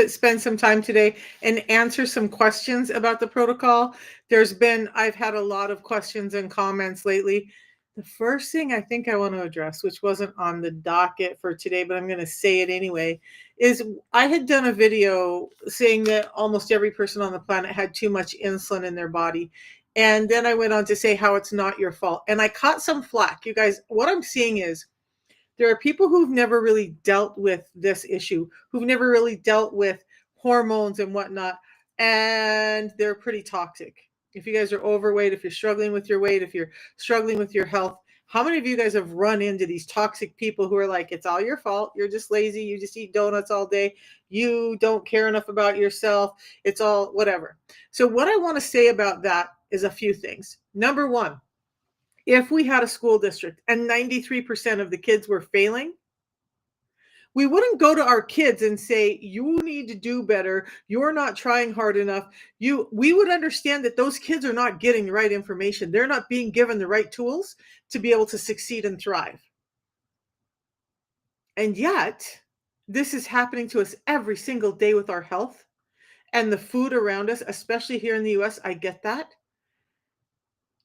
to spend some time today and answer some questions about the protocol. I've had a lot of questions and comments lately. The first thing I think I want to address, which wasn't on the docket for today, but I'm going to say it anyway, is I had done a video saying that almost every person on the planet had too much insulin in their body. And then I went on to say how it's not your fault. And I caught some flack. You guys, what I'm seeing is there are people who've never really dealt with this issue, who've never really dealt with hormones and whatnot, and they're pretty toxic. If you guys are overweight, if you're struggling with your weight, if you're struggling with your health, how many of you guys have run into these toxic people who are like, it's all your fault. You're just lazy. You just eat donuts all day. You don't care enough about yourself. It's all whatever. So what I want to say about that is a few things. Number one, if we had a school district and 93% of the kids were failing, we wouldn't go to our kids and say, you need to do better. You're not trying hard enough. We would understand that those kids are not getting the right information. They're not being given the right tools to be able to succeed and thrive. And yet, this is happening to us every single day with our health and the food around us, especially here in the US. I get that.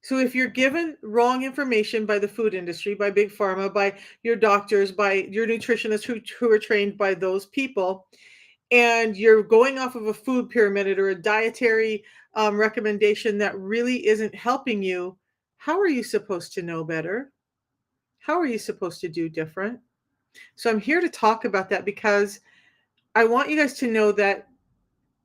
So if you're given wrong information by the food industry, by big pharma, by your doctors, by your nutritionists who are trained by those people, and you're going off of a food pyramid or a dietary recommendation that really isn't helping you, how are you supposed to know better? How are you supposed to do different? So I'm here to talk about that because I want you guys to know that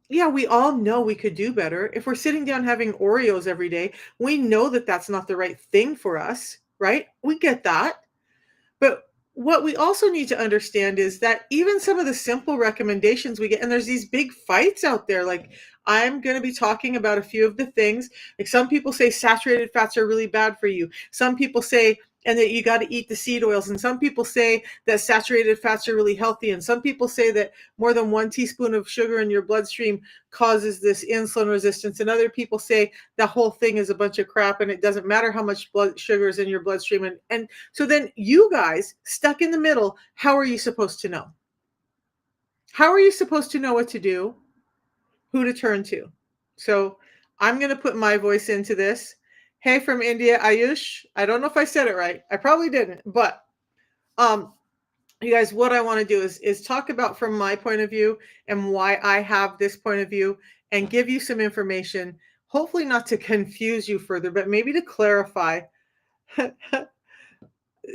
yeah, we all know we could do better. If we're sitting down having Oreos every day, we know that that's not the right thing for us, right? We get that. But what we also need to understand is that even some of the simple recommendations we get, and there's these big fights out there. Like, I'm going to be talking about a few of the things. Like, some people say saturated fats are really bad for you. Some people say, and that you got to eat the seed oils. And some people say that saturated fats are really healthy. And some people say that more than 1 teaspoon of sugar in your bloodstream causes this insulin resistance. And other people say the whole thing is a bunch of crap and it doesn't matter how much blood sugar is in your bloodstream. And so then you guys stuck in the middle, how are you supposed to know? How are you supposed to know what to do, who to turn to? So I'm going to put my voice into this. Hey, from India, Ayush. I don't know if I said it right. I probably didn't, but um, you guys, what I want to do is talk about from my point of view and why I have this point of view and give you some information, hopefully not to confuse you further, but maybe to clarify.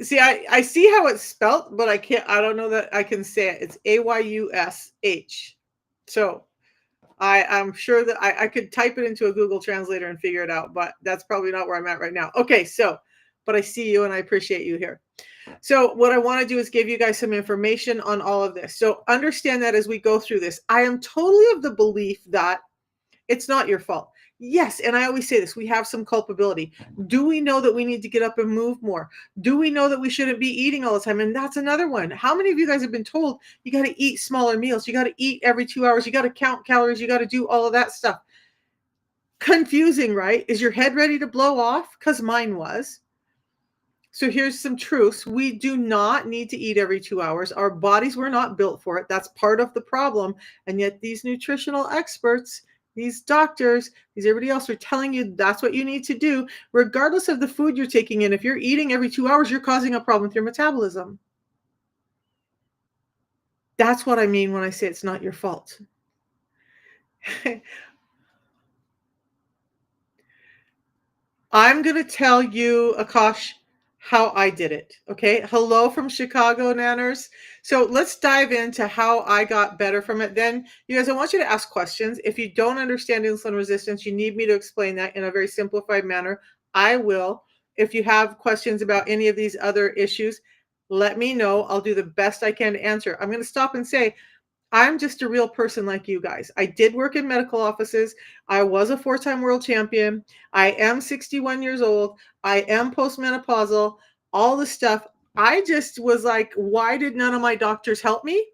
See, I see how it's spelt, but I don't know that I can say it. It's Ayush. So I'm sure that I could type it into a Google translator and figure it out, but that's probably not where I'm at right now. Okay, so, but I see you and I appreciate you here. So what I want to do is give you guys some information on all of this. So understand that as we go through this, I am totally of the belief that it's not your fault. Yes, and I always say this, we have some culpability. Do we know that we need to get up and move more? Do we know that we shouldn't be eating all the time? And that's another one. How many of you guys have been told you got to eat smaller meals? You got to eat every 2 hours. You got to count calories. You got to do all of that stuff. Confusing, right? Is your head ready to blow off? Because mine was. So here's some truths. We do not need to eat every 2 hours. Our bodies were not built for it. That's part of the problem. And yet these nutritional experts, these doctors, these everybody else are telling you that's what you need to do, regardless of the food you're taking in. If you're eating every 2 hours, you're causing a problem with your metabolism. That's what I mean when I say it's not your fault. I'm going to tell you, Akash, how I did it. Okay. Hello from Chicago, Nanners. So let's dive into how I got better from it. Then, you guys, I want you to ask questions. If you don't understand insulin resistance, you need me to explain that in a very simplified manner. I will. If you have questions about any of these other issues, let me know. I'll do the best I can to answer. I'm going to stop and say, I'm just a real person like you guys. I did work in medical offices. I was a 4-time world champion. I am 61 years old. I am postmenopausal, all the stuff. I just was like, why did none of my doctors help me?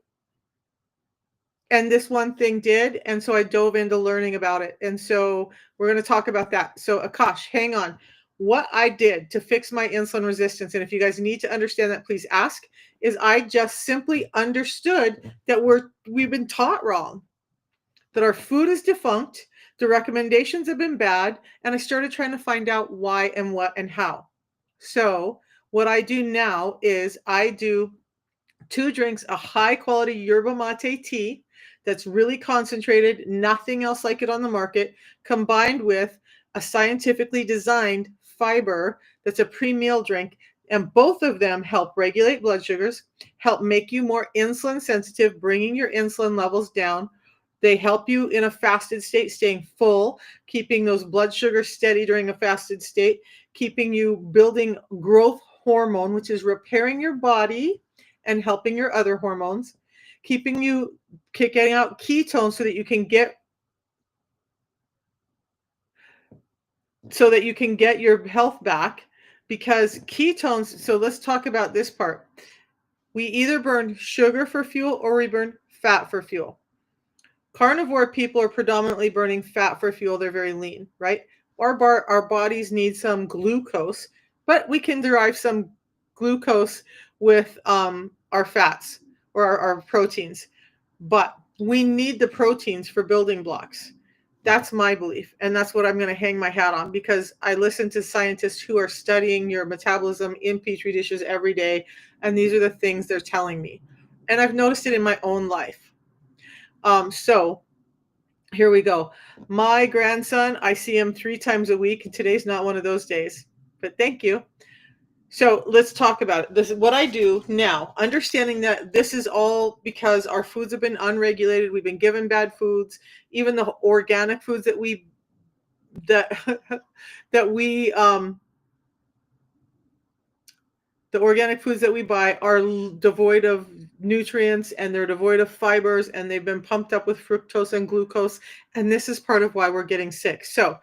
And this one thing did. And so I dove into learning about it. And so we're going to talk about that. So Akash, hang on. what I did to fix my insulin resistance, and if you guys need to understand that, please ask, is I just simply understood that we've been taught wrong, that our food is defunct, the recommendations have been bad, and I started trying to find out why and what and how. So, what I do now is I do 2 drinks, a high quality yerba mate tea that's really concentrated, nothing else like it on the market, combined with a scientifically designed fiber that's a pre-meal drink. And both of them help regulate blood sugars, help make you more insulin sensitive, bringing your insulin levels down. They help you in a fasted state, staying full, keeping those blood sugars steady during a fasted state, keeping you building growth hormone, which is repairing your body and helping your other hormones, keeping you getting out ketones so that you can get your health back, because ketones, so let's talk about this part. We either burn sugar for fuel or we burn fat for fuel. Carnivore people are predominantly burning fat for fuel. They're very lean, right? Our bodies need some glucose, but we can derive some glucose with our fats or our proteins. But we need the proteins for building blocks. That's my belief. And that's what I'm going to hang my hat on, because I listen to scientists who are studying your metabolism in petri dishes every day. And these are the things they're telling me. And I've noticed it in my own life. So here we go. My grandson, I see him 3 times a week, and today's not one of those days, but thank you. So let's talk about it. This is what I do now, understanding that this is all because our foods have been unregulated. We've been given bad foods, even the organic foods that that that we the organic foods that we buy are devoid of nutrients, and they're devoid of fibers, and they've been pumped up with fructose and glucose. And this is part of why we're getting sick. So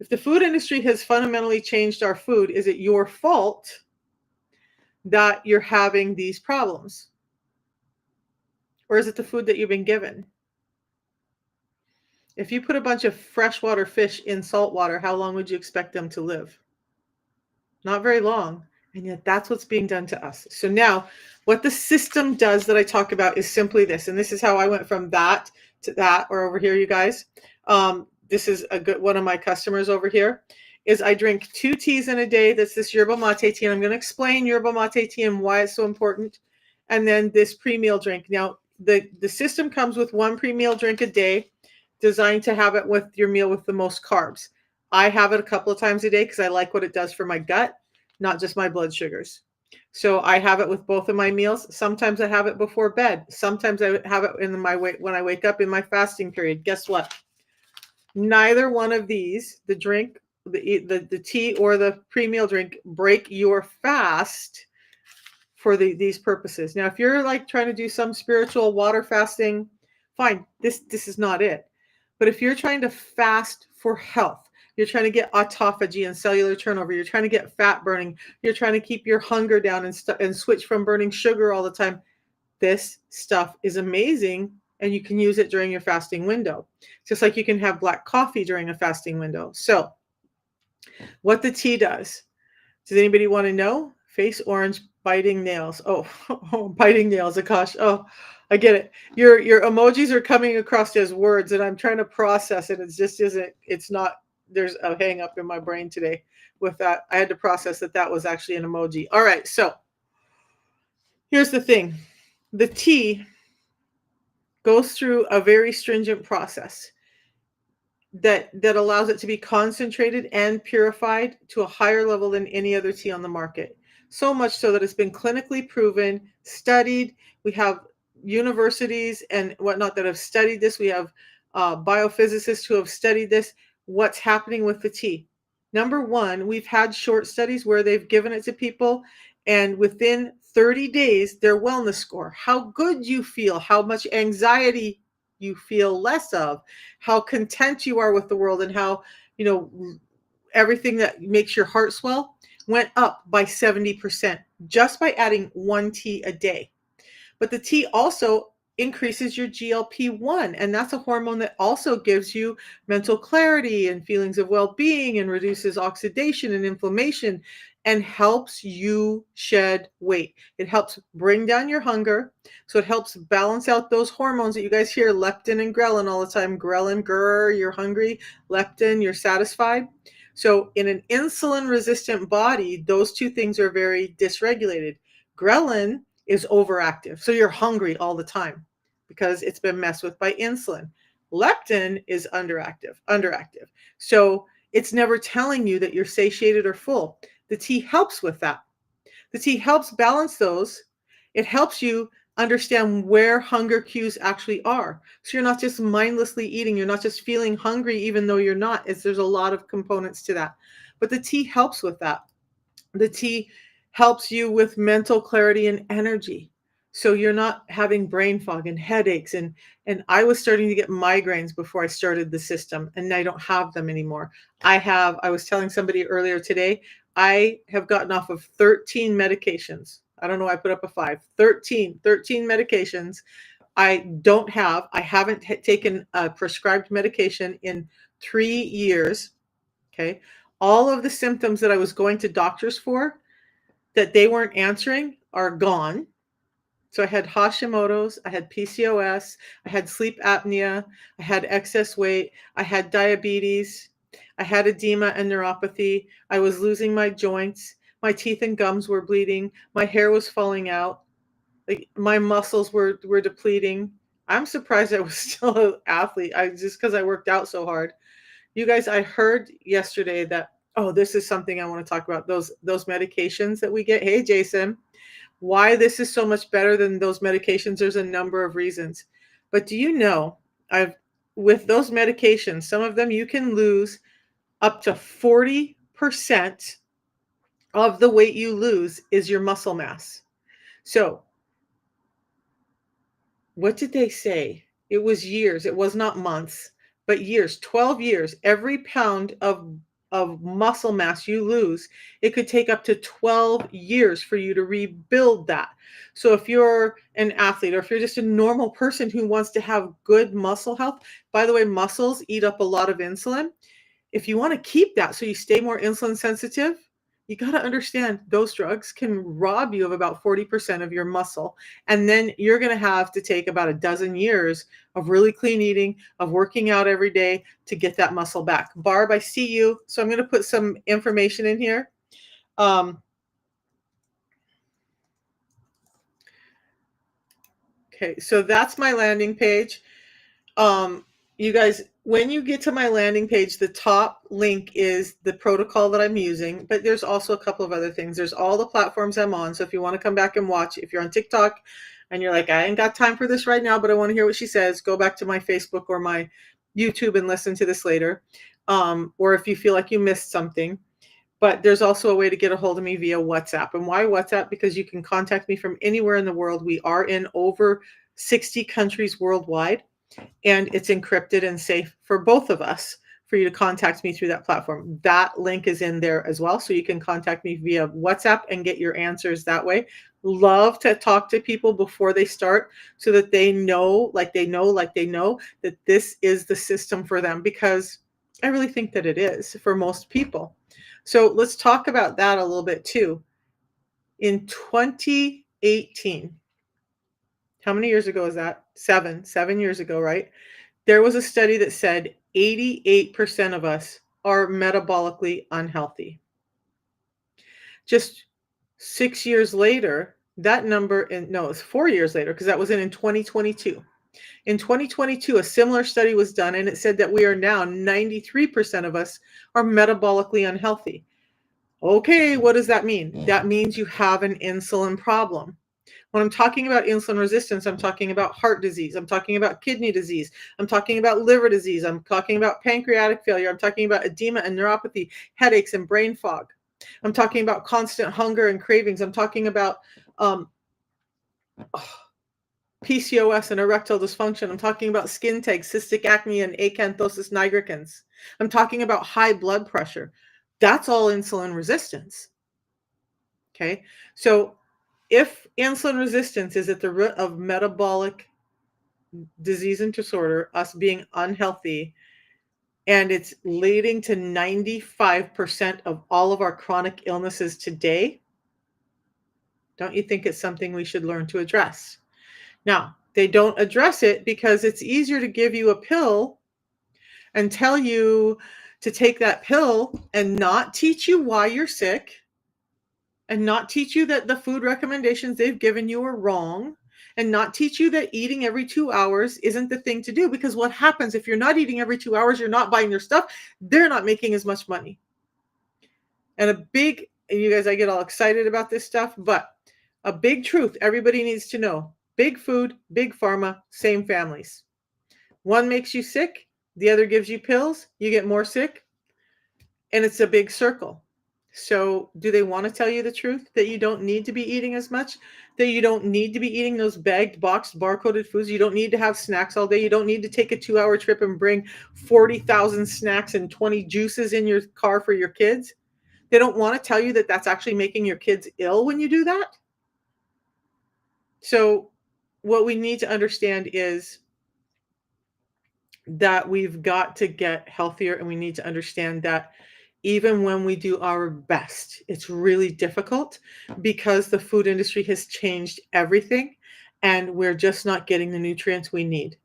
if the food industry has fundamentally changed our food, is it your fault that you're having these problems? Or is it the food that you've been given? If you put a bunch of freshwater fish in salt water, how long would you expect them to live? Not very long. And yet that's what's being done to us. So now what the system does that I talk about is simply this. And this is how I went from that to that, or over here, you guys. This is a good one of my customers over here. Is I drink 2 teas in a day. That's this yerba mate tea. And I'm going to explain yerba mate tea and why it's so important. And then this pre-meal drink. Now, the system comes with 1 pre-meal drink a day, designed to have it with your meal with the most carbs. I have it a couple of times a day because I like what it does for my gut, not just my blood sugars. So I have it with both of my meals. Sometimes I have it before bed. Sometimes I have it when I wake up in my fasting period. Guess what? Neither one of these, the drink, the tea or the pre-meal drink, break your fast for these purposes. Now, if you're like trying to do some spiritual water fasting, fine. This is not it. But if you're trying to fast for health, you're trying to get autophagy and cellular turnover, you're trying to get fat burning, you're trying to keep your hunger down and switch from burning sugar all the time, this stuff is amazing, and you can use it during your fasting window. Just like you can have black coffee during a fasting window. So what the tea does anybody want to know? Face orange, biting nails. Oh, oh, biting nails, Akash. Oh, I get it. Your emojis are coming across as words, and I'm trying to process it. It just isn't, it's not, there's a hang up in my brain today with that. I had to process that was actually an emoji. All right, so here's the thing. The tea goes through a very stringent process that allows it to be concentrated and purified to a higher level than any other tea on the market. So much so that it's been clinically proven, studied. We have universities and whatnot that have studied this. We have biophysicists who have studied this. What's happening with the tea? Number one, we've had short studies where they've given it to people, and within 30 days, their wellness score, how good you feel, how much anxiety you feel less of, how content you are with the world, and how, everything that makes your heart swell went up by 70% just by adding 1 tea a day. But the tea also increases your GLP-1, and that's a hormone that also gives you mental clarity and feelings of well-being and reduces oxidation and inflammation and helps you shed weight. It helps bring down your hunger, so it helps balance out those hormones that you guys hear, leptin and ghrelin all the time. Ghrelin, grr, you're hungry. Leptin, you're satisfied. So in an insulin-resistant body, those two things are very dysregulated. Ghrelin is overactive, so you're hungry all the time because it's been messed with by insulin. Leptin is underactive. So it's never telling you that you're satiated or full. The tea helps with that. The tea helps balance those. It helps you understand where hunger cues actually are. So you're not just mindlessly eating, you're not just feeling hungry even though you're not. There's a lot of components to that. But the tea helps with that. The tea helps you with mental clarity and energy. So you're not having brain fog and headaches and I was starting to get migraines before I started the system and I don't have them anymore. I was telling somebody earlier today, I have gotten off of 13 medications. I don't know, I put up a 5. 13 medications. I haven't taken a prescribed medication in 3 years. Okay. All of the symptoms that I was going to doctors for that they weren't answering are gone. So I had Hashimoto's, I had PCOS, I had sleep apnea, I had excess weight, I had diabetes, I had edema and neuropathy, I was losing my joints, my teeth and gums were bleeding, my hair was falling out, like my muscles were depleting. I'm surprised I was still an athlete. I just because I worked out so hard. You guys, I heard yesterday that, oh, this is something I want to talk about. Those medications that we get. Hey, Jason, why this is so much better than those medications, there's a number of reasons. But do you know, I've with those medications, some of them you can lose up to 40% of the weight you lose is your muscle mass. So what did they say? It was years. It was not months, but years. 12 years. Every pound of muscle mass you lose, it could take up to 12 years for you to rebuild that. So if you're an athlete or if you're just a normal person who wants to have good muscle health, by the way, muscles eat up a lot of insulin. If you want to keep that so you stay more insulin sensitive, you got to understand those drugs can rob you of about 40% of your muscle. And then you're going to have to take about a dozen years of really clean eating, of working out every day to get that muscle back. Barb, I see you. So I'm going to put some information in here. Okay, so that's my landing page. Um, you guys, when you get to my landing page, the top link is the protocol that I'm using, but there's also a couple of other things. There's all the platforms I'm on. So if you want to come back and watch, if you're on TikTok and you're like, I ain't got time for this right now, but I want to hear what she says, go back to my Facebook or my YouTube and listen to this later. Or if you feel like you missed something. But there's also a way to get a hold of me via WhatsApp. And why WhatsApp? Because you can contact me from anywhere in the world. We are in over 60 countries worldwide and it's encrypted and safe for both of us for you to contact me through that platform. That link is in there as well. So you can contact me via WhatsApp and get your answers that way. Love to talk to people before they start so that they know that this is the system for them, because I really think that it is for most people. So let's talk about that a little bit too. In 2018, how many years ago is that? 7 years ago, right? There was a study that said 88% of us are metabolically unhealthy. Just 6 years later, that number, and no, it's 4 years later because that was in 2022. In 2022, a similar study was done and it said that we are now 93% of us are metabolically unhealthy. Okay, what does that mean? That means you have an insulin problem. When I'm talking about insulin resistance, I'm talking about heart disease. I'm talking about kidney disease. I'm talking about liver disease. I'm talking about pancreatic failure. I'm talking about edema and neuropathy, headaches and brain fog. I'm talking about constant hunger and cravings. I'm talking about um, PCOS and erectile dysfunction. I'm talking about skin tags, cystic acne, and acanthosis nigricans. I'm talking about high blood pressure. That's all insulin resistance. Okay, so if insulin resistance is at the root of metabolic disease and disorder, us being unhealthy, and it's leading to 95% of all of our chronic illnesses today, don't you think it's something we should learn to address? Now, they don't address it because it's easier to give you a pill and tell you to take that pill and not teach you why you're sick and not teach you that the food recommendations they've given you are wrong and not teach you that eating every 2 hours isn't the thing to do. Because what happens if you're not eating every 2 hours, you're not buying their stuff, they're not making as much money. And you guys, I get all excited about this stuff, but a big truth everybody needs to know: big food, big pharma, same families. One makes you sick, the other gives you pills, you get more sick, and it's a big circle. So, do they want to tell you the truth that you don't need to be eating as much? That you don't need to be eating those bagged, boxed, barcoded foods? You don't need to have snacks all day. You don't need to take a 2-hour trip and bring 40,000 snacks and 20 juices in your car for your kids? They don't want to tell you that that's actually making your kids ill when you do that. So, what we need to understand is that we've got to get healthier, and we need to understand that even when we do our best, it's really difficult because the food industry has changed everything and we're just not getting the nutrients we need.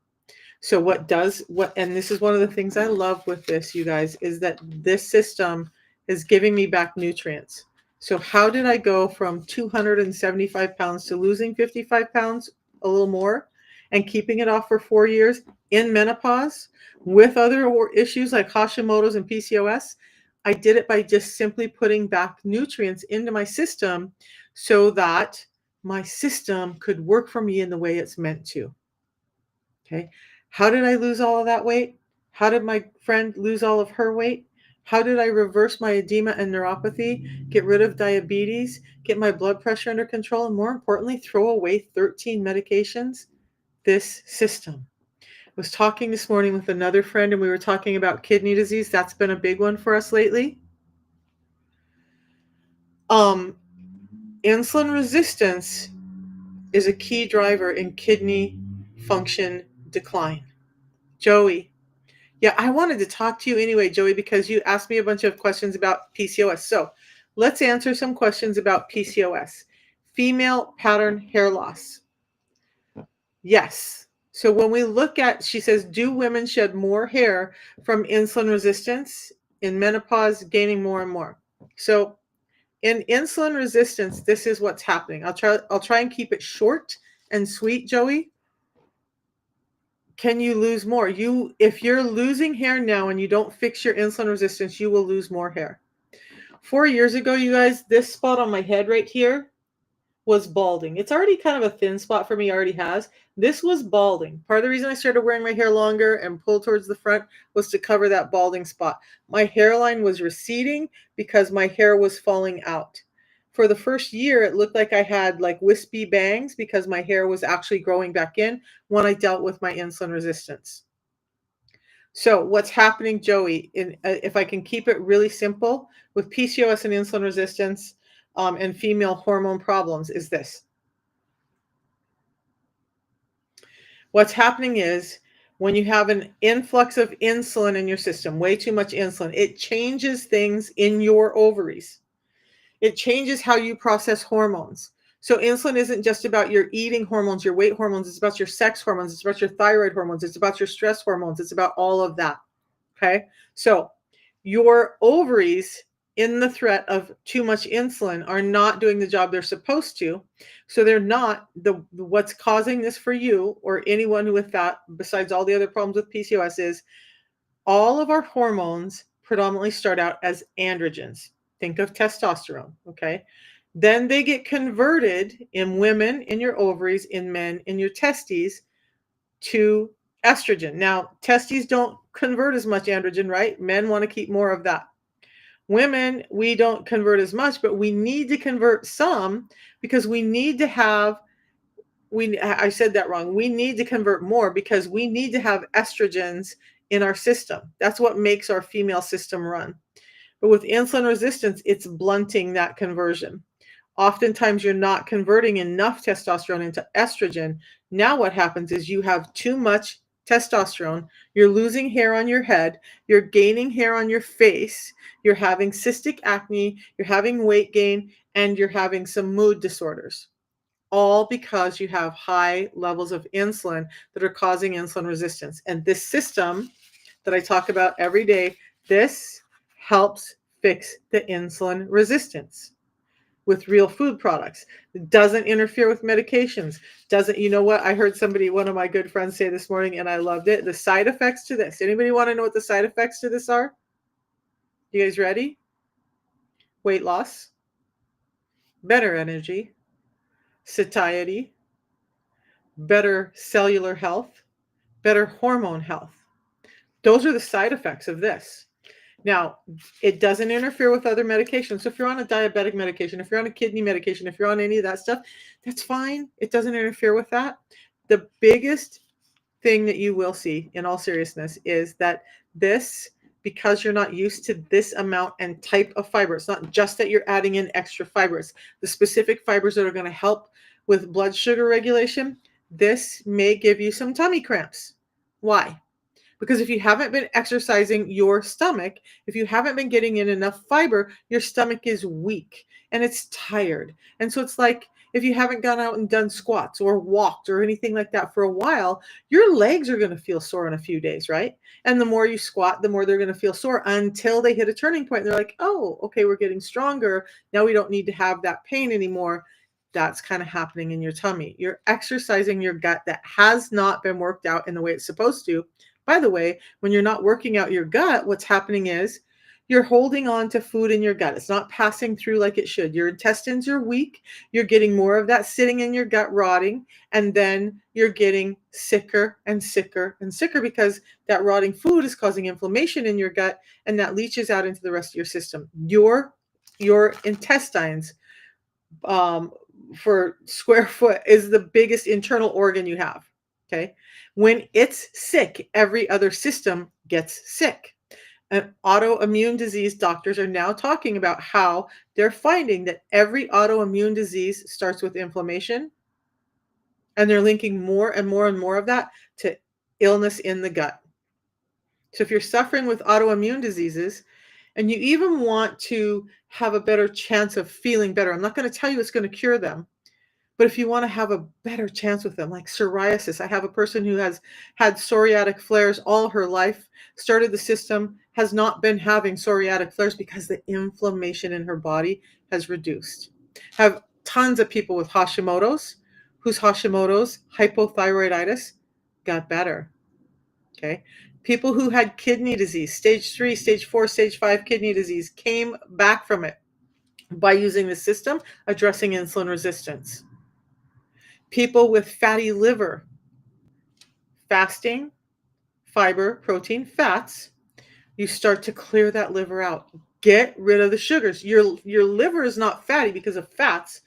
So and this is one of the things I love with this, you guys, is that this system is giving me back nutrients. So how did I go from 275 pounds to losing 55 pounds, a little more, and keeping it off for 4 years in menopause with other issues like Hashimoto's and PCOS? I did it by just simply putting back nutrients into my system so that my system could work for me in the way it's meant to. Okay. How did I lose all of that weight? How did my friend lose all of her weight? How did I reverse my edema and neuropathy, get rid of diabetes, get my blood pressure under control, and more importantly, throw away 13 medications? This system. I was talking this morning with another friend, and we were talking about kidney disease. That's been a big one for us lately. Insulin resistance is a key driver in kidney function decline. Joey. Yeah, I wanted to talk to you anyway, Joey, because you asked me a bunch of questions about PCOS. So let's answer some questions about PCOS. Female pattern hair loss. Yes. So when we look at, she says, do women shed more hair from insulin resistance in menopause, gaining more and more? So in insulin resistance, this is what's happening. I'll try and keep it short and sweet, Joey. Can you lose more? If you're losing hair now and you don't fix your insulin resistance, you will lose more hair. 4 years ago, you guys, this spot on my head right here was balding. It's already kind of a thin spot for me, already has. This was balding. Part of the reason I started wearing my hair longer and pulled towards the front was to cover that balding spot. My hairline was receding because my hair was falling out. For the first year, it looked like I had like wispy bangs because my hair was actually growing back in when I dealt with my insulin resistance. So what's happening, Joey, if I can keep it really simple, with PCOS and insulin resistance and female hormone problems, is this. What's happening is when you have an influx of insulin in your system, way too much insulin, it changes things in your ovaries. It changes how you process hormones. So insulin isn't just about your eating hormones, your weight hormones. It's about your sex hormones. It's about your thyroid hormones. It's about your stress hormones. It's about all of that. Okay. So your ovaries, in the threat of too much insulin, are not doing the job they're supposed to. So they're not what's causing this for you or anyone with that, besides all the other problems with PCOS, is all of our hormones predominantly start out as androgens. Think of testosterone, okay? Then they get converted in women in your ovaries, in men in your testes, to estrogen. Now, testes don't convert as much androgen, right? Men want to keep more of that. Women, we don't convert as much, but we need to convert some because we need to have, I said that wrong. We need to convert more because we need to have estrogens in our system. That's what makes our female system run. But with insulin resistance, it's blunting that conversion. Oftentimes, you're not converting enough testosterone into estrogen. Now, what happens is you have too much testosterone, you're losing hair on your head, you're gaining hair on your face, you're having cystic acne, you're having weight gain, and you're having some mood disorders. All because you have high levels of insulin that are causing insulin resistance. And this system that I talk about every day, this helps fix the insulin resistance with real food products. It doesn't interfere with medications. Doesn't, you know what? I heard somebody, one of my good friends say this morning, and I loved it. The side effects to this. Anybody want to know what the side effects to this are? You guys ready? Weight loss, better energy, satiety, better cellular health, better hormone health. Those are the side effects of this. Now, it doesn't interfere with other medications. So if you're on a diabetic medication, if you're on a kidney medication, if you're on any of that stuff, that's fine. It doesn't interfere with that. The biggest thing that you will see, in all seriousness, is that this, because you're not used to this amount and type of fiber, it's not just that you're adding in extra fibers, the specific fibers that are going to help with blood sugar regulation, this may give you some tummy cramps. Why? Because if you haven't been exercising your stomach, if you haven't been getting in enough fiber, your stomach is weak and it's tired. And so it's like if you haven't gone out and done squats or walked or anything like that for a while, your legs are going to feel sore in a few days, right? And the more you squat, the more they're going to feel sore until they hit a turning point. They're like, oh, okay, we're getting stronger. Now we don't need to have that pain anymore. That's kind of happening in your tummy. You're exercising your gut that has not been worked out in the way it's supposed to. By the way, when you're not working out your gut, what's happening is you're holding on to food in your gut. It's not passing through like it should. Your intestines are weak. You're getting more of that sitting in your gut rotting. And then you're getting sicker and sicker and sicker because that rotting food is causing inflammation in your gut and that leaches out into the rest of your system. Your intestines, um, for square foot, is the biggest internal organ you have. Okay. When it's sick, every other system gets sick. And autoimmune disease doctors are now talking about how they're finding that every autoimmune disease starts with inflammation, and they're linking more and more and more of that to illness in the gut. So if you're suffering with autoimmune diseases and you even want to have a better chance of feeling better, I'm not going to tell you it's going to cure them. But if you want to have a better chance with them, like psoriasis, I have a person who has had psoriatic flares all her life, started the system, has not been having psoriatic flares because the inflammation in her body has reduced. Have tons of people with Hashimoto's, whose Hashimoto's hypothyroiditis got better. Okay. People who had kidney disease, stage 3, stage 4, stage 5 kidney disease, came back from it by using the system, addressing insulin resistance. People with fatty liver, fasting, fiber, protein, fats, you start to clear that liver out. Get rid of the sugars. Your liver is not fatty because of fats.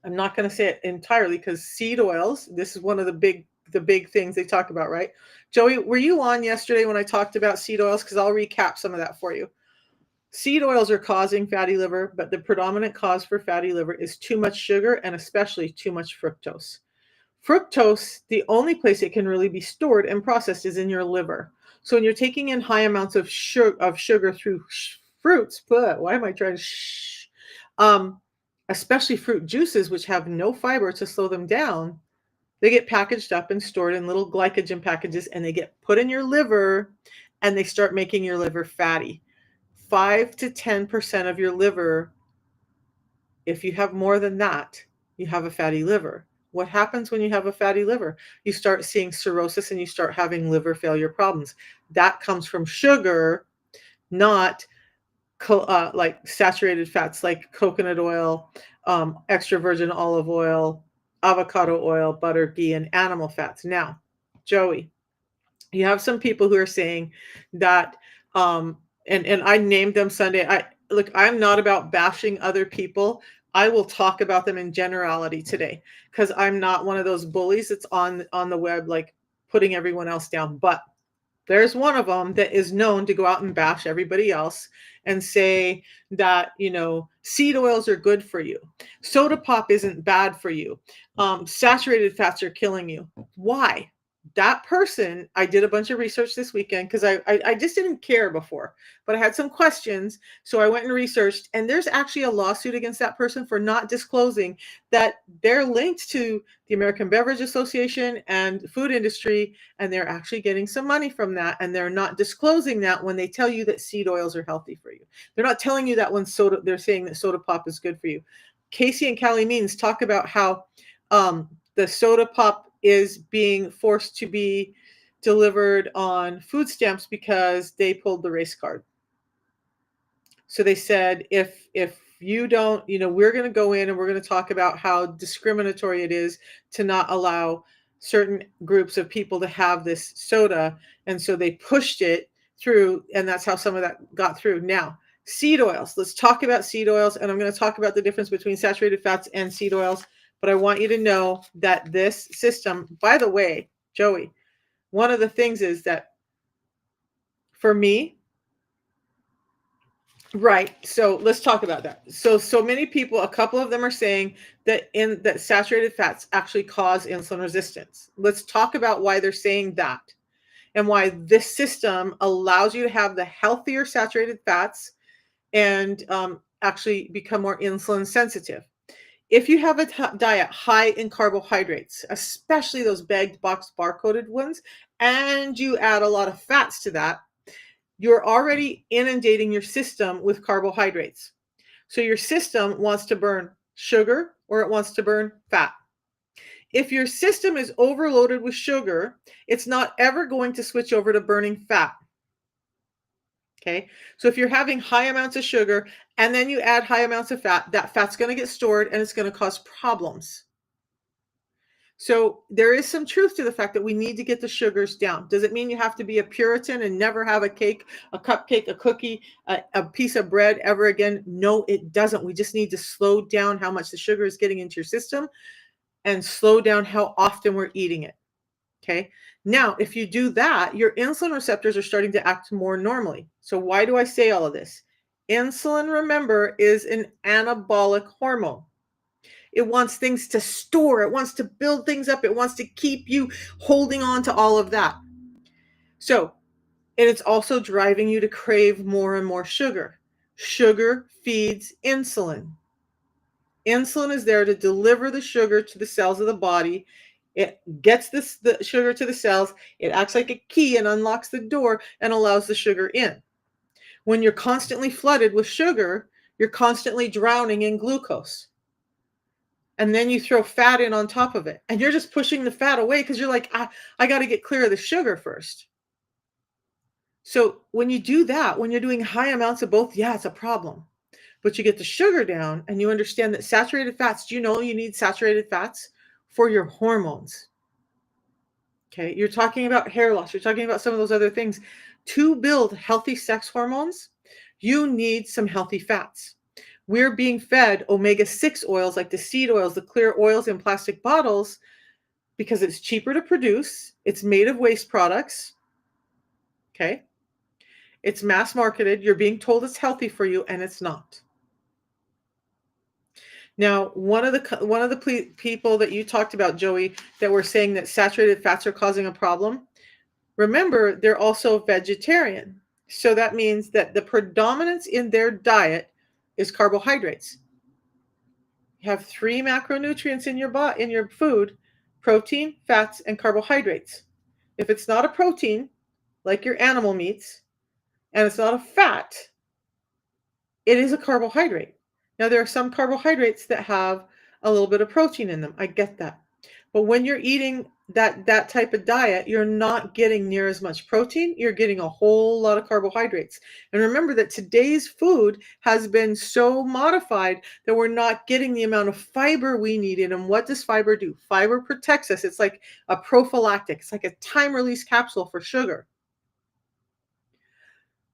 I'm not going to say it entirely because seed oils, this is one of the big things they talk about, right? Joey, were you on yesterday when I talked about seed oils? Because I'll recap some of that for you. Seed oils are causing fatty liver, but the predominant cause for fatty liver is too much sugar and especially too much fructose. Fructose, the only place it can really be stored and processed is in your liver. So when you're taking in high amounts of sugar through fruits, but why am I trying to especially fruit juices, which have no fiber to slow them down, they get packaged up and stored in little glycogen packages and they get put in your liver and they start making your liver fatty. 5 to 10% of your liver, if you have more than that, you have a fatty liver. What happens when you have a fatty liver? You start seeing cirrhosis and you start having liver failure problems. That comes from sugar, not like saturated fats like coconut oil, extra virgin olive oil, avocado oil, butter, ghee, and animal fats. Now, Joey, you have some people who are saying that, and I named them Sunday. Look, I'm not about bashing other people. I will talk about them in generality today because I'm not one of those bullies that's on the web like putting everyone else down. But There's one of them that is known to go out and bash everybody else and say that, seed oils are good for you. Soda pop isn't bad for you. Saturated fats are killing you. Why? That person, I did a bunch of research this weekend because I just didn't care before, but I had some questions. So I went and researched, and there's actually a lawsuit against that person for not disclosing that they're linked to the American Beverage Association and food industry, and they're actually getting some money from that, and they're not disclosing that when they tell you that seed oils are healthy for you. They're not telling you that when they're saying that soda pop is good for you. Casey and Callie Means talk about how the soda pop is being forced to be delivered on food stamps because they pulled the race card. So they said, if you don't, we're going to go in and we're going to talk about how discriminatory it is to not allow certain groups of people to have this soda. And so they pushed it through, and that's how some of that got through. Now, seed oils. Let's talk about seed oils, and I'm going to talk about the difference between saturated fats and seed oils. But I want you to know that this system, by the way, Joey, one of the things is that for me, right. So let's talk about that. So many people, a couple of them are saying that saturated fats actually cause insulin resistance. Let's talk about why they're saying that and why this system allows you to have the healthier saturated fats and actually become more insulin sensitive. If you have a diet high in carbohydrates, especially those bagged box barcoded ones, and you add a lot of fats to that, you're already inundating your system with carbohydrates. So your system wants to burn sugar or it wants to burn fat. If your system is overloaded with sugar, it's not ever going to switch over to burning fat. Okay. So if you're having high amounts of sugar and then you add high amounts of fat, that fat's going to get stored and it's going to cause problems. So there is some truth to the fact that we need to get the sugars down. Does it mean you have to be a Puritan and never have a cake, a cupcake, a cookie, a piece of bread ever again? No, it doesn't. We just need to slow down how much the sugar is getting into your system and slow down how often we're eating it. Okay. Now, if you do that, your insulin receptors are starting to act more normally. So why do I say all of this? Insulin, remember, is an anabolic hormone. It wants things to store. It wants to build things up. It wants to keep you holding on to all of that. So, and it's also driving you to crave more and more sugar. Sugar feeds insulin. Insulin is there to deliver the sugar to the cells of the body. It gets the sugar to the cells. It acts like a key and unlocks the door and allows the sugar in. When you're constantly flooded with sugar, you're constantly drowning in glucose. And then you throw fat in on top of it. And you're just pushing the fat away because you're like, I got to get clear of the sugar first. So when you do that, when you're doing high amounts of both, yeah, it's a problem. But you get the sugar down and you understand that saturated fats, do you know you need saturated fats for your hormones? Okay. You're talking about hair loss. You're talking about some of those other things. To build healthy sex hormones, you need some healthy fats. We're being fed omega-6 oils like the seed oils, the clear oils in plastic bottles, because it's cheaper to produce. It's made of waste products. Okay. It's mass marketed. You're being told it's healthy for you, and it's not. Now, one of the people that you talked about, Joey, that were saying that saturated fats are causing a problem, remember, they're also vegetarian. So that means that the predominance in their diet is carbohydrates. You have 3 macronutrients in your food: protein, fats, and carbohydrates. If it's not a protein, like your animal meats, and it's not a fat, it is a carbohydrate. Now, there are some carbohydrates that have a little bit of protein in them. I get that. But when you're eating that type of diet, you're not getting near as much protein. You're getting a whole lot of carbohydrates. And remember that today's food has been so modified that we're not getting the amount of fiber we need in. And what does fiber do? Fiber protects us. It's like a prophylactic. It's like a time release capsule for sugar.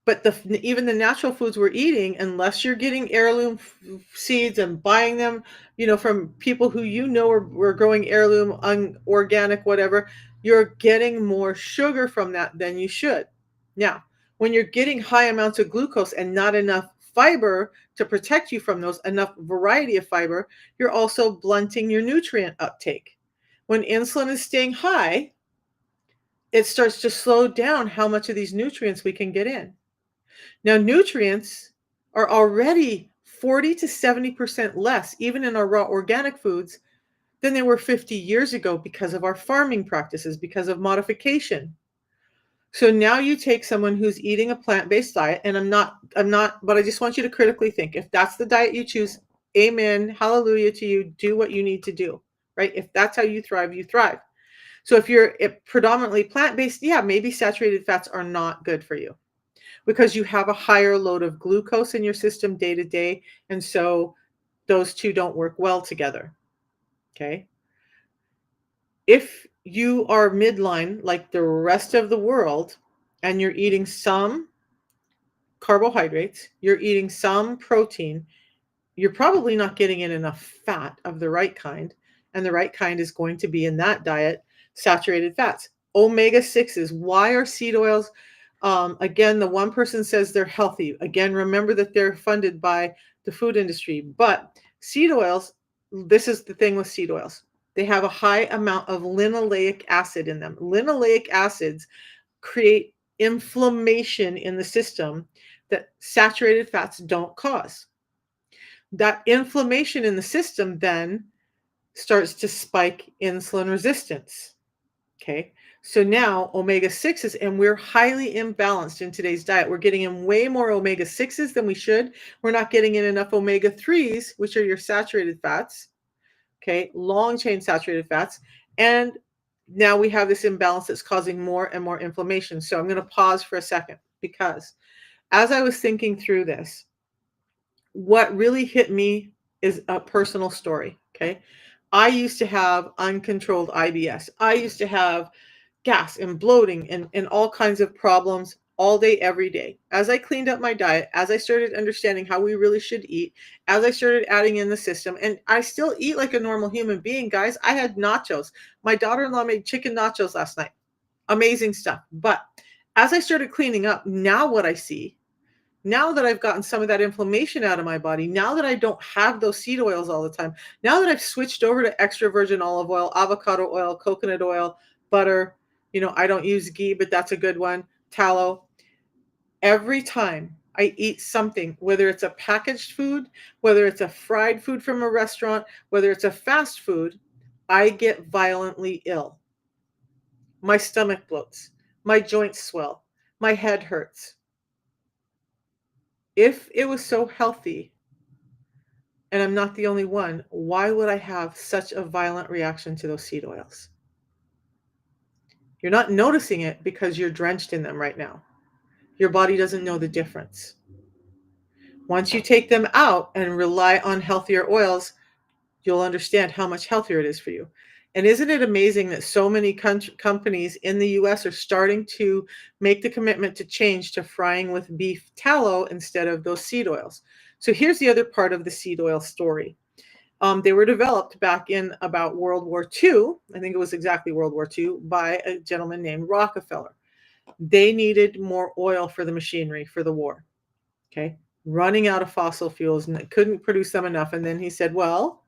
But even the natural foods we're eating, unless you're getting heirloom seeds and buying them, from people who are growing heirloom, organic, whatever, you're getting more sugar from that than you should. Now, when you're getting high amounts of glucose and not enough fiber to protect you from those, enough variety of fiber, you're also blunting your nutrient uptake. When insulin is staying high, it starts to slow down how much of these nutrients we can get in. Now, nutrients are already 40 to 70% less, even in our raw organic foods, than they were 50 years ago because of our farming practices, because of modification. So now you take someone who's eating a plant-based diet, and I'm not, but I just want you to critically think. If that's the diet you choose, amen, hallelujah to you, do what you need to do, right? If that's how you thrive, you thrive. So if you're predominantly plant-based, yeah, maybe saturated fats are not good for you because you have a higher load of glucose in your system day to day. And so those two don't work well together. Okay. If you are midline like the rest of the world and you're eating some carbohydrates, you're eating some protein, you're probably not getting in enough fat of the right kind. And the right kind is going to be in that diet, saturated fats. Omega 6s. Why are seed oils? Again, the one person says they're healthy. Again, remember that they're funded by the food industry. But seed oils, this is the thing with seed oils. They have a high amount of linoleic acid in them. Linoleic acids create inflammation in the system that saturated fats don't cause. That inflammation in the system then starts to spike insulin resistance. Okay. So now omega 6s, and we're highly imbalanced in today's diet. We're getting in way more omega 6s than we should. We're not getting in enough omega 3s, which are your saturated fats. Okay. Long chain saturated fats. And now we have this imbalance that's causing more and more inflammation. So I'm going to pause for a second because as I was thinking through this, what really hit me is a personal story. Okay. I used to have uncontrolled IBS. I used to have gas and bloating and all kinds of problems all day, every day. As I cleaned up my diet, as I started understanding how we really should eat, as I started adding in the system, and I still eat like a normal human being, guys. I had nachos. My daughter in law made chicken nachos last night. Amazing stuff. But as I started cleaning up, now what I see, now that I've gotten some of that inflammation out of my body, now that I don't have those seed oils all the time, now that I've switched over to extra virgin olive oil, avocado oil, coconut oil, butter, I don't use ghee, but that's a good one, tallow. Every time I eat something, whether it's a packaged food, whether it's a fried food from a restaurant, whether it's a fast food, I get violently ill. My stomach bloats, my joints swell, my head hurts. If it was so healthy, and I'm not the only one, why would I have such a violent reaction to those seed oils? You're not noticing it because you're drenched in them right now. Your body doesn't know the difference. Once you take them out and rely on healthier oils, you'll understand how much healthier it is for you. And isn't it amazing that so many companies in the US are starting to make the commitment to change to frying with beef tallow instead of those seed oils? So here's the other part of the seed oil story. They were developed back in about World War II. I think it was exactly World War II by a gentleman named Rockefeller. They needed more oil for the machinery for the war. Okay. Running out of fossil fuels and they couldn't produce them enough. And then he said, well,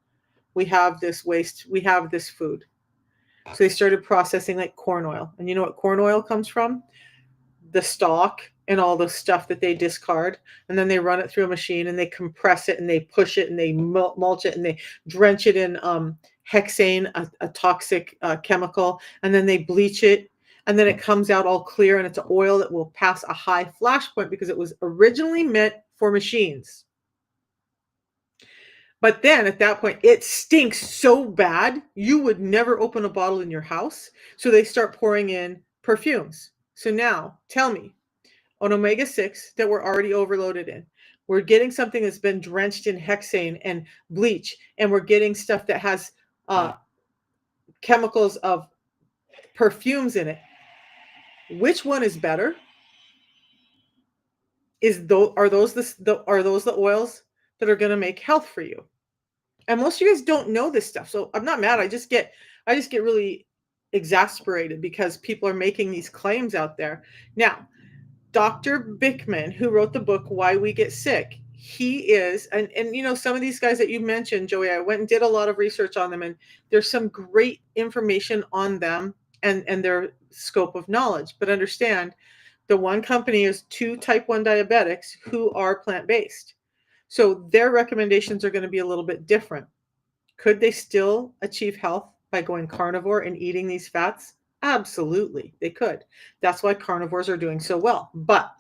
we have this waste, we have this food. So they started processing like corn oil. And you know what corn oil comes from? The stalk and all the stuff that they discard. And then they run it through a machine and they compress it and they push it and they mulch it and they drench it in hexane, a toxic chemical. And then they bleach it. And then it comes out all clear and it's an oil that will pass a high flash point because it was originally meant for machines. But then at that point, it stinks so bad, you would never open a bottle in your house. So they start pouring in perfumes. So now tell me, on omega 6 that we're already overloaded in, we're getting something that's been drenched in hexane and bleach, and we're getting stuff that has chemicals of perfumes in it. Which one is better? Are those the oils that are going to make health for you? And most of you guys don't know this stuff. So I'm not mad. I just get really exasperated because people are making these claims out there. Now, Dr. Bickman, who wrote the book Why We Get Sick, he is, and some of these guys that you mentioned, Joey, I went and did a lot of research on them, and there's some great information on them and their scope of knowledge. But understand, the one company is two type 1 diabetics who are plant-based. So their recommendations are going to be a little bit different. Could they still achieve health by going carnivore and eating these fats? Absolutely, they could. That's why carnivores are doing so well. But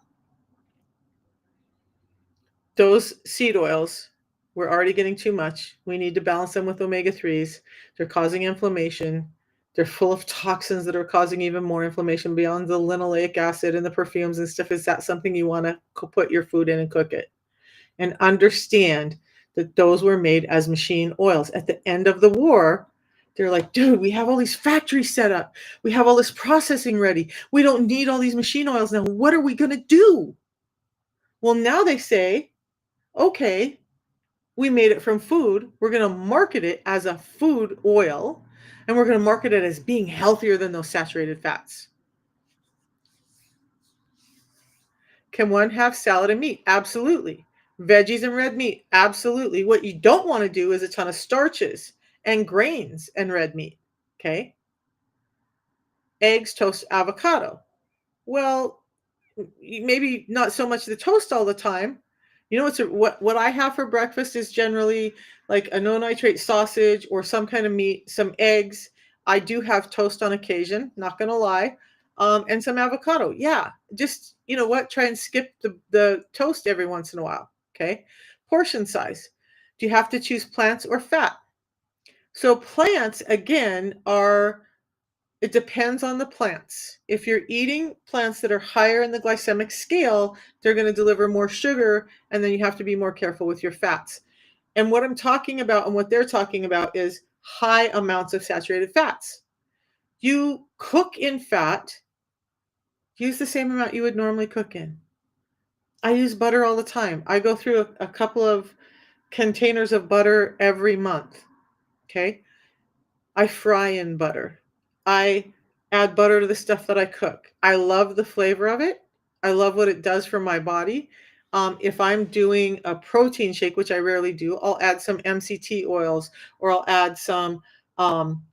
those seed oils, we're already getting too much. We need to balance them with omega 3s. They're causing inflammation. They're full of toxins that are causing even more inflammation beyond the linoleic acid and the perfumes and stuff. Is that something you want to put your food in and cook it? And understand that those were made as machine oils. At the end of the war, they're like, dude, we have all these factories set up. We have all this processing ready. We don't need all these machine oils now. What are we going to do? Well, now they say, okay, we made it from food. We're going to market it as a food oil, and we're going to market it as being healthier than those saturated fats. Can one have salad and meat? Absolutely. Veggies and red meat? Absolutely. What you don't want to do is a ton of starches and grains and red meat. Okay. Eggs, toast, avocado. Well, maybe not so much the toast all the time. What I have for breakfast is generally like a no nitrate sausage or some kind of meat, some eggs. I do have toast on occasion, not gonna lie, and some avocado. Yeah, just try and skip the toast every once in a while. Okay, portion size. Do you have to choose plants or fat? So plants again are it depends on the plants. If you're eating plants that are higher in the glycemic scale, they're going to deliver more sugar, and then you have to be more careful with your fats. And what I'm talking about and what they're talking about is high amounts of saturated fats. You cook in fat, use the same amount you would normally cook in. I use butter all the time. I go through a couple of containers of butter every month. Okay. I fry in butter. I add butter to the stuff that I cook. I love the flavor of it. I love what it does for my body. If I'm doing a protein shake, which I rarely do, I'll add some MCT oils or I'll add some um,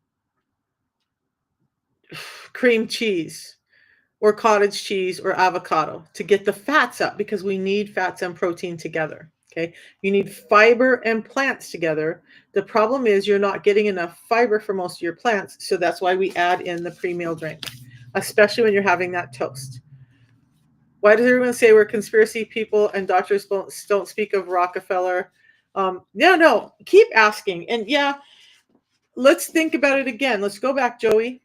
cream cheese or cottage cheese or avocado to get the fats up because we need fats and protein together. Okay. You need fiber and plants together. The problem is you're not getting enough fiber for most of your plants. So that's why we add in the pre-meal drink, especially when you're having that toast. Why does everyone say we're conspiracy people and doctors don't speak of Rockefeller? No, keep asking. And yeah, let's think about it again. Let's go back, Joey.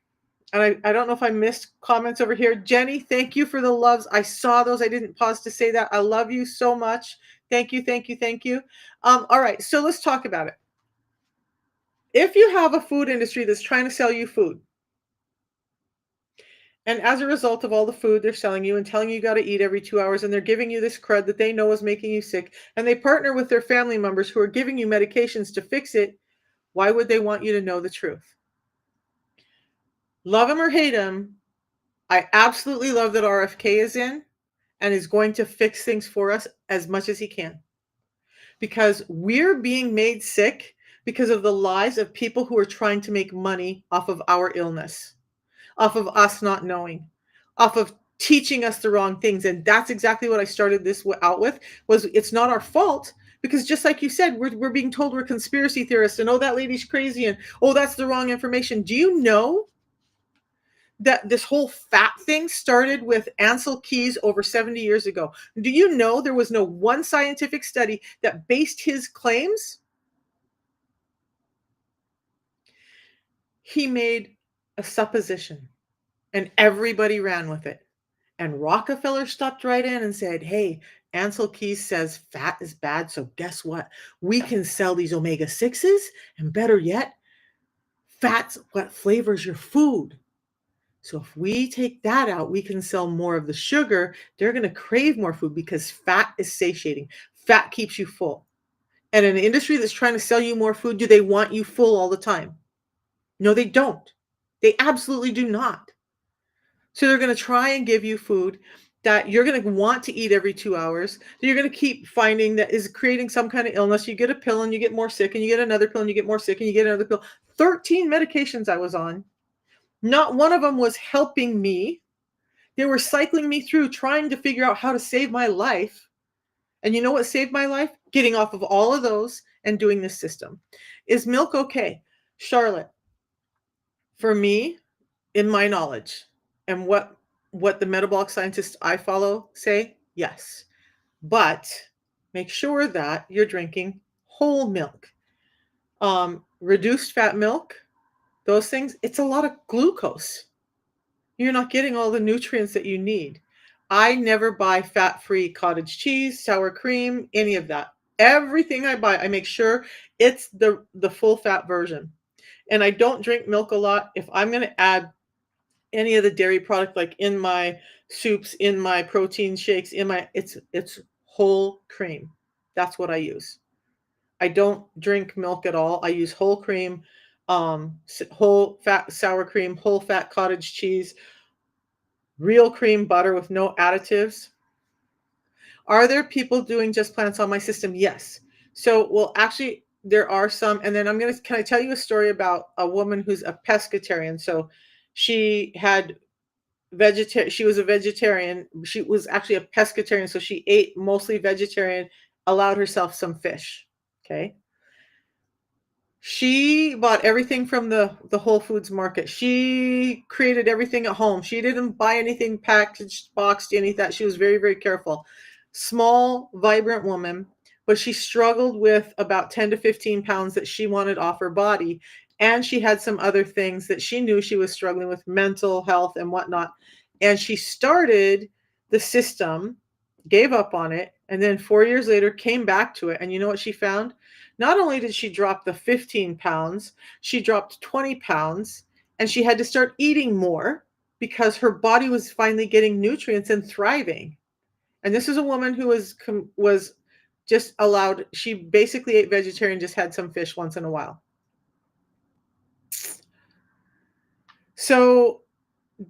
And I don't know if I missed comments over here. Jenny, thank you for the loves. I saw those. I didn't pause to say that. I love you so much. Thank you, thank you, thank you. All right, so let's talk about it. If you have a food industry that's trying to sell you food, and as a result of all the food they're selling you and telling you got to eat every 2 hours, and they're giving you this crud that they know is making you sick, and they partner with their family members who are giving you medications to fix it, why would they want you to know the truth? Love them or hate them, I absolutely love that RFK is in and is going to fix things for us as much as he can. Because we're being made sick because of the lies of people who are trying to make money off of our illness, off of us not knowing, off of teaching us the wrong things. And that's exactly what I started this out with, was it's not our fault. Because just like you said, we're being told we're conspiracy theorists and, oh, that lady's crazy and, oh, that's the wrong information. Do you know that this whole fat thing started with Ansel Keys over 70 years ago? Do you know there was no one scientific study that based his claims? He made a supposition and everybody ran with it. And Rockefeller stopped right in and said, hey, Ansel Keys says fat is bad. So guess what? We can sell these omega 6s. And better yet, fat's what flavors your food. So if we take that out, we can sell more of the sugar. They're going to crave more food because fat is satiating. Fat keeps you full. And in an industry that's trying to sell you more food, do they want you full all the time? No, they don't. They absolutely do not. So they're gonna try and give you food that you're gonna want to eat every 2 hours, that you're gonna keep finding that is creating some kind of illness. You get a pill and you get more sick, and you get another pill and you get more sick, and you get another pill. 13 medications I was on. Not one of them was helping me. They were cycling me through trying to figure out how to save my life. And you know what saved my life? Getting off of all of those and doing this system. Is milk okay? Charlotte, for me, in my knowledge and what the metabolic scientists I follow say, yes. But make sure that you're drinking whole milk. Reduced fat milk, those things, it's a lot of glucose. You're not getting all the nutrients that you need. I never buy fat-free cottage cheese, sour cream, any of that. Everything I buy, I make sure it's the full fat version. And I don't drink milk a lot. If I'm going to add any of the dairy product, like in my soups, in my protein shakes, in my it's whole cream. That's what I use. I don't drink milk at all. I use whole cream, whole fat sour cream, whole fat cottage cheese, real cream butter with no additives. Are there people doing just plants on my system? Yes. So, well, actually, there are some. And then can I tell you a story about a woman who's a pescatarian? So she had she was a vegetarian. She was actually a pescatarian. So she ate mostly vegetarian, allowed herself some fish. Okay. She bought everything from the Whole Foods market. She created everything at home. She didn't buy anything packaged, boxed, any of that. She was very, very careful. Small, vibrant woman, but she struggled with about 10 to 15 pounds that she wanted off her body. And she had some other things that she knew she was struggling with, mental health and whatnot. And she started the system, gave up on it, and then 4 years later came back to it. And you know what she found? Not only did she drop the 15 pounds, she dropped 20 pounds, and she had to start eating more because her body was finally getting nutrients and thriving. And this is a woman who was just allowed, she basically ate vegetarian, just had some fish once in a while. So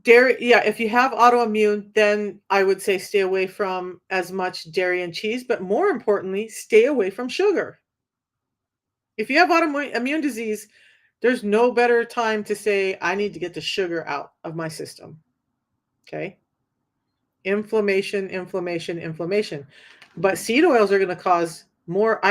dairy, yeah, if you have autoimmune, then I would say stay away from as much dairy and cheese, but more importantly, stay away from sugar. If you have autoimmune disease, there's no better time to say, I need to get the sugar out of my system. Okay. Inflammation, inflammation, inflammation. But seed oils are going to cause more.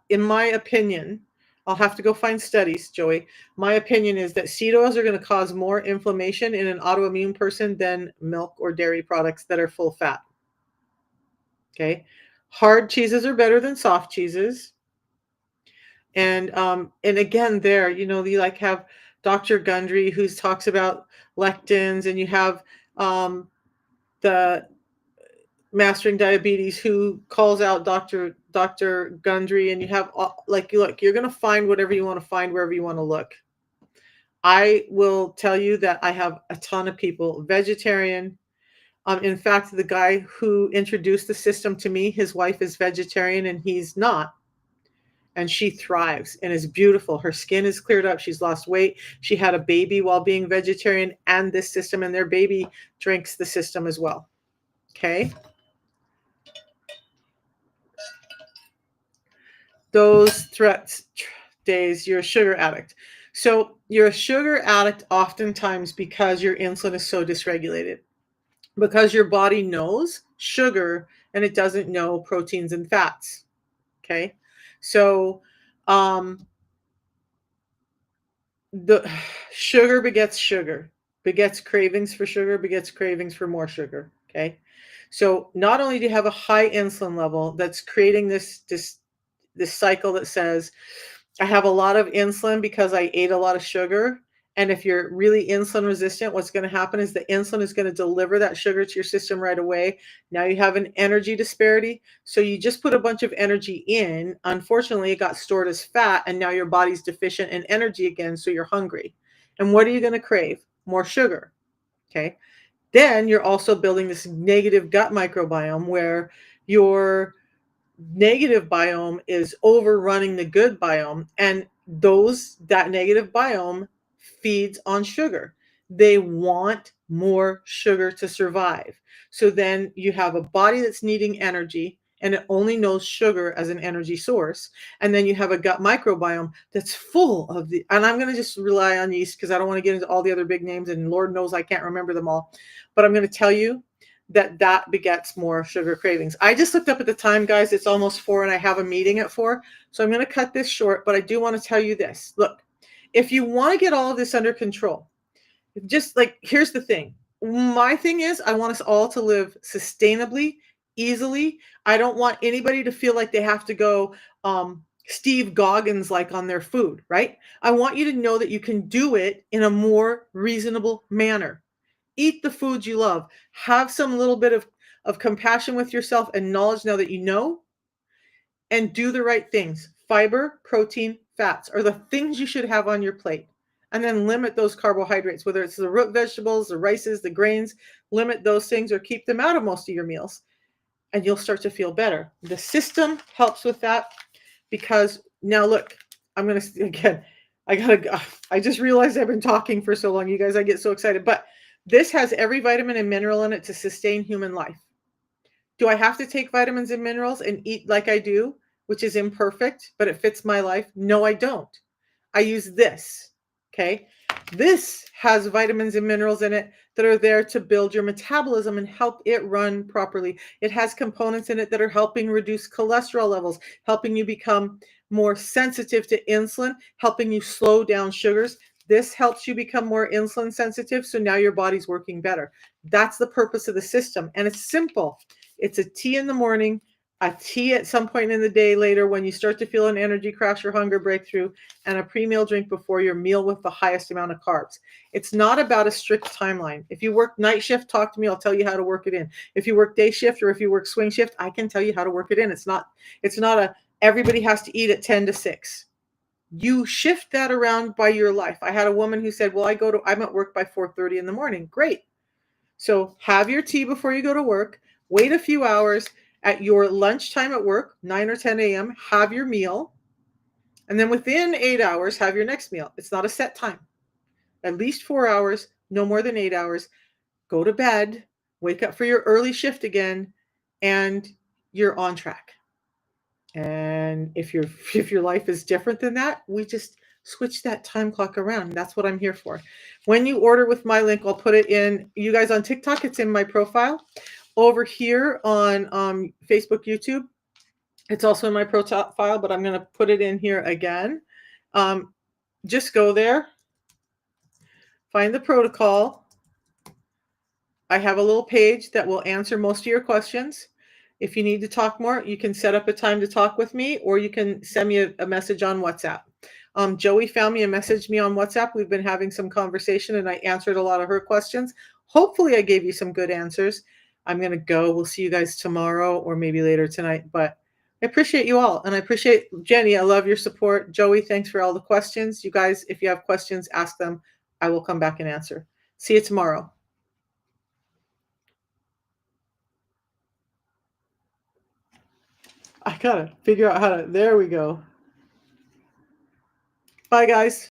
In my opinion, I'll have to go find studies, Joey. My opinion is that seed oils are going to cause more inflammation in an autoimmune person than milk or dairy products that are full fat. Okay. Hard cheeses are better than soft cheeses. And again, there, you like have Dr. Gundry who talks about lectins, and you have the Mastering Diabetes who calls out Dr. Gundry, and you have like, look, you're going to find whatever you want to find wherever you want to look. I will tell you that I have a ton of people vegetarian. In fact, the guy who introduced the system to me, his wife is vegetarian and he's not. And she thrives and is beautiful. Her skin is cleared up. She's lost weight. She had a baby while being vegetarian and this system, and their baby drinks the system as well. Okay. Those days, you're a sugar addict. So you're a sugar addict oftentimes because your insulin is so dysregulated, because your body knows sugar and it doesn't know proteins and fats. Okay. So, the sugar begets cravings for sugar, begets cravings for more sugar. Okay. So not only do you have a high insulin level that's creating this cycle that says, I have a lot of insulin because I ate a lot of sugar. And if you're really insulin resistant, what's going to happen is the insulin is going to deliver that sugar to your system right away. Now you have an energy disparity. So you just put a bunch of energy in. Unfortunately, it got stored as fat, and now your body's deficient in energy again. So you're hungry. And what are you going to crave? More sugar. Okay. Then you're also building this negative gut microbiome where your negative biome is overrunning the good biome, and that negative biome feeds on sugar. They want more sugar to survive. So then you have a body that's needing energy and it only knows sugar as an energy source. And then you have a gut microbiome that's full of the, and I'm going to just rely on yeast because I don't want to get into all the other big names and Lord knows I can't remember them all. But I'm going to tell you that that begets more sugar cravings. I just looked up at the time, guys. It's almost 4 and I have a meeting at 4. So I'm going to cut this short, but I do want to tell you this. Look, if you want to get all of this under control, just like, here's the thing. My thing is, I want us all to live sustainably, easily. I don't want anybody to feel like they have to go Steve Goggins like on their food, right? I want you to know that you can do it in a more reasonable manner. Eat the foods you love. Have some little bit of compassion with yourself and knowledge now that you know, and do the right things. Fiber, protein, fats are the things you should have on your plate. And then limit those carbohydrates, whether it's the root vegetables, the rices, the grains, limit those things or keep them out of most of your meals. And you'll start to feel better. The system helps with that because now look, I'm going to, again, I just realized I've been talking for so long. You guys, I get so excited. But this has every vitamin and mineral in it to sustain human life. Do I have to take vitamins and minerals and eat like I do, which is imperfect, but it fits my life? No, I don't. I use this. Okay. This has vitamins and minerals in it that are there to build your metabolism and help it run properly. It has components in it that are helping reduce cholesterol levels, helping you become more sensitive to insulin, helping you slow down sugars. This helps you become more insulin sensitive. So now your body's working better. That's the purpose of the system. And it's simple. It's a tea in the morning, a tea at some point in the day later when you start to feel an energy crash or hunger breakthrough, and a pre-meal drink before your meal with the highest amount of carbs. It's not about a strict timeline. If you work night shift, talk to me. I'll tell you how to work it in. If you work day shift or if you work swing shift, I can tell you how to work it in. It's not a everybody has to eat at 10 to 6. You shift that around by your life. I had a woman who said, well, I'm at work by 4:30 in the morning. Great. So have your tea before you go to work, wait a few hours at your lunchtime at work, 9 or 10 a.m., have your meal, and then within 8 hours, have your next meal. It's not a set time. At least 4 hours, no more than 8 hours. Go to bed, wake up for your early shift again, and you're on track. And if your life is different than that, we just switch that time clock around. That's what I'm here for. When you order with my link, I'll put it in. You guys on TikTok, it's in my profile. Over here on Facebook, YouTube, it's also in my profile, but I'm going to put it in here again. Just go there, find the protocol. I have a little page that will answer most of your questions. If you need to talk more, you can set up a time to talk with me, or you can send me a message on WhatsApp. Joey found me and messaged me on WhatsApp. We've been having some conversation and I answered a lot of her questions. Hopefully I gave you some good answers. I'm going to go. We'll see you guys tomorrow or maybe later tonight. But I appreciate you all. And I appreciate Jenny. I love your support. Joey, thanks for all the questions. You guys, if you have questions, ask them. I will come back and answer. See you tomorrow. I gotta figure out how to, there we go. Bye, guys.